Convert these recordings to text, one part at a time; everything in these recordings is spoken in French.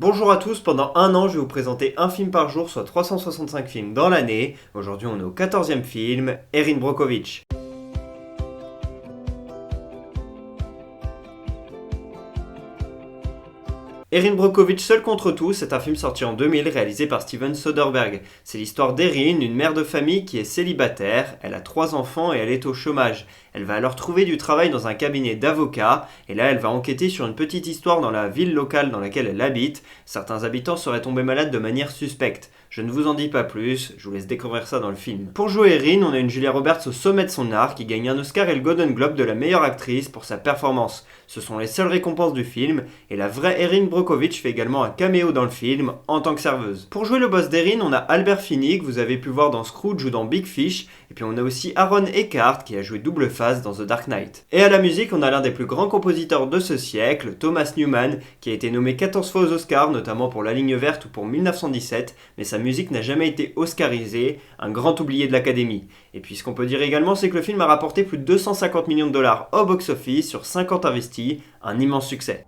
Bonjour à tous, pendant un an je vais vous présenter un film par jour, soit 365 films dans l'année. Aujourd'hui on est au 14e film, Erin Brockovich. Erin Brockovich seul contre tous, c'est un film sorti en 2000 réalisé par Steven Soderbergh. C'est l'histoire d'Erin, une mère de famille qui est célibataire, elle a 3 enfants et elle est au chômage. Elle va alors trouver du travail dans un cabinet d'avocats et là elle va enquêter sur une petite histoire dans la ville locale dans laquelle elle habite. Certains habitants seraient tombés malades de manière suspecte. Je ne vous en dis pas plus, je vous laisse découvrir ça dans le film. Pour jouer Erin, on a une Julia Roberts au sommet de son art qui gagne un Oscar et le Golden Globe de la meilleure actrice pour sa performance. Ce sont les seules récompenses du film et la vraie Erin Brockovich fait également un caméo dans le film en tant que serveuse. Pour jouer le boss d'Erin, on a Albert Finney que vous avez pu voir dans Scrooge ou dans Big Fish et puis on a aussi Aaron Eckhart qui a joué double face dans The Dark Knight. Et à la musique, on a l'un des plus grands compositeurs de ce siècle, Thomas Newman, qui a été nommé 14 fois aux Oscars, notamment pour La Ligne Verte ou pour 1917, mais sa musique n'a jamais été oscarisée, un grand oublié de l'Académie. Et puis ce qu'on peut dire également, c'est que le film a rapporté plus de 250 millions de dollars au box-office sur 50 investis, un immense succès.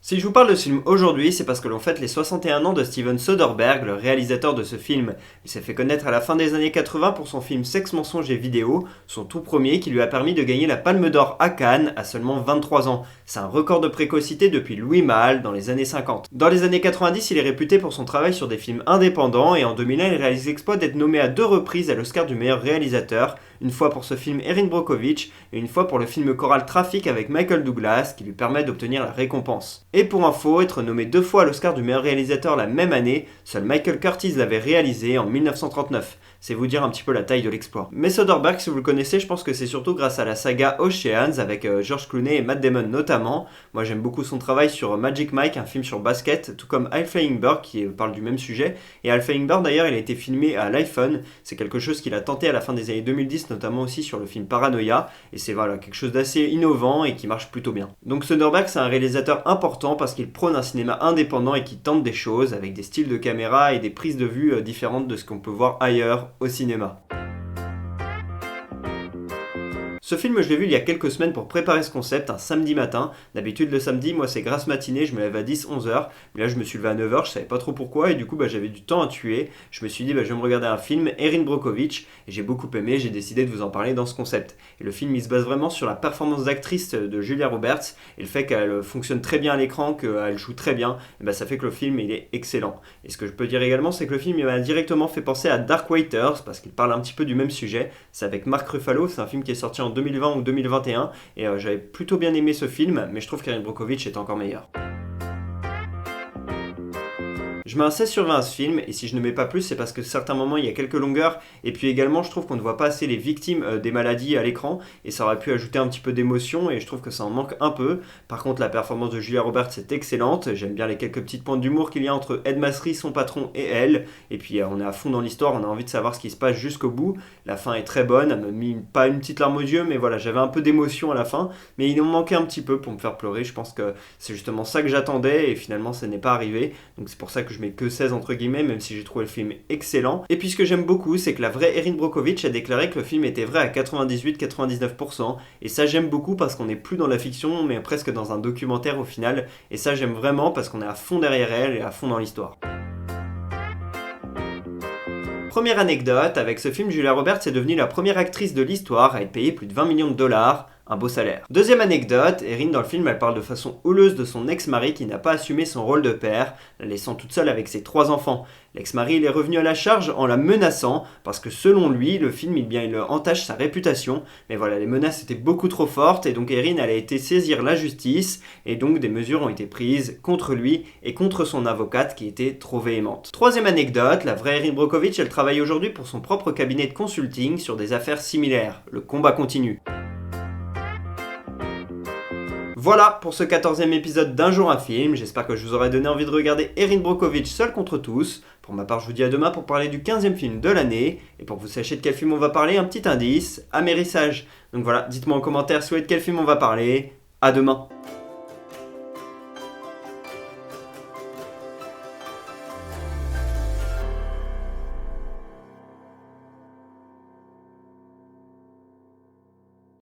Si je vous parle de ce film aujourd'hui, c'est parce que l'on fête les 61 ans de Steven Soderbergh, le réalisateur de ce film. Il s'est fait connaître à la fin des années 80 pour son film Sexe, mensonges et vidéo, son tout premier qui lui a permis de gagner la Palme d'Or à Cannes à seulement 23 ans. C'est un record de précocité depuis Louis Malle dans les années 50. Dans les années 90, il est réputé pour son travail sur des films indépendants et en 2001, il réalise l'exploit d'être nommé à 2 reprises à l'Oscar du meilleur réalisateur, une fois pour ce film Erin Brockovich et une fois pour le film choral Traffic avec Michael Douglas qui lui permet d'obtenir la récompense. Et pour info, être nommé 2 fois à l'Oscar du meilleur réalisateur la même année, seul Michael Curtiz l'avait réalisé en 1939. C'est vous dire un petit peu la taille de l'exploit. Mais Soderbergh, si vous le connaissez, je pense que c'est surtout grâce à la saga Oceans avec George Clooney et Matt Damon notamment. Moi j'aime beaucoup son travail sur Magic Mike, un film sur basket, tout comme High Flying Bird qui parle du même sujet. Et High Flying Bird d'ailleurs, il a été filmé à l'iPhone. C'est quelque chose qu'il a tenté à la fin des années 2010, notamment aussi sur le film Paranoia. Et c'est voilà, quelque chose d'assez innovant et qui marche plutôt bien. Donc Soderbergh, c'est un réalisateur important parce qu'il prône un cinéma indépendant et qui tente des choses avec des styles de caméra et des prises de vue différentes de ce qu'on peut voir ailleurs au cinéma. Ce film, je l'ai vu il y a quelques semaines pour préparer ce concept, un samedi matin. D'habitude, le samedi, moi, c'est grasse matinée, je me lève à 10-11 heures. Mais là, je me suis levé à 9 heures, je savais pas trop pourquoi, et du coup, j'avais du temps à tuer. Je me suis dit, je vais me regarder un film, Erin Brockovich, et j'ai beaucoup aimé, j'ai décidé de vous en parler dans ce concept. Et le film, il se base vraiment sur la performance d'actrice de Julia Roberts, et le fait qu'elle fonctionne très bien à l'écran, qu'elle joue très bien, et ça fait que le film, il est excellent. Et ce que je peux dire également, c'est que le film, il m'a directement fait penser à Dark Waiters, parce qu'il parle un petit peu du même sujet. C'est avec Mark Ruffalo, c'est un film qui est sorti en 2020 ou 2021 et j'avais plutôt bien aimé ce film, mais je trouve qu'Erin Brockovich est encore meilleur. Je mets un 16 sur 20 à ce film, et si je ne mets pas plus, c'est parce que certains moments il y a quelques longueurs, et puis également je trouve qu'on ne voit pas assez les victimes des maladies à l'écran, et ça aurait pu ajouter un petit peu d'émotion, et je trouve que ça en manque un peu. Par contre, la performance de Julia Roberts est excellente, j'aime bien les quelques petites pointes d'humour qu'il y a entre Ed Masry, son patron, et elle, et puis on est à fond dans l'histoire, on a envie de savoir ce qui se passe jusqu'au bout. La fin est très bonne, elle m'a mis pas une petite larme aux yeux, mais voilà, j'avais un peu d'émotion à la fin, mais il en manquait un petit peu pour me faire pleurer. Je pense que c'est justement ça que j'attendais, et finalement ça n'est pas arrivé, donc c'est pour ça que je mets que 16 entre guillemets, même si j'ai trouvé le film excellent. Et puis ce que j'aime beaucoup, c'est que la vraie Erin Brockovich a déclaré que le film était vrai à 98-99%, et ça j'aime beaucoup parce qu'on n'est plus dans la fiction, mais presque dans un documentaire au final, et ça j'aime vraiment parce qu'on est à fond derrière elle et à fond dans l'histoire. Première anecdote, avec ce film, Julia Roberts est devenue la première actrice de l'histoire à être payée plus de 20 millions de dollars, un beau salaire. Deuxième anecdote, Erin dans le film, elle parle de façon houleuse de son ex-mari qui n'a pas assumé son rôle de père, la laissant toute seule avec ses 3 enfants. L'ex-mari, il est revenu à la charge en la menaçant, parce que selon lui, le film, il entache sa réputation, mais voilà, les menaces étaient beaucoup trop fortes, et donc Erin, elle a été saisir la justice, et donc des mesures ont été prises contre lui et contre son avocate qui était trop véhémente. Troisième anecdote, la vraie Erin Brockovich, elle travaille aujourd'hui pour son propre cabinet de consulting sur des affaires similaires. Le combat continue. Voilà pour ce 14e épisode d'Un jour un film, j'espère que je vous aurai donné envie de regarder Erin Brockovich seul contre tous. Pour ma part, je vous dis à demain pour parler du 15e film de l'année, et pour que vous sachiez de quel film on va parler, un petit indice, amérissage. Donc voilà, dites-moi en commentaire si vous voulez de quel film on va parler, à demain.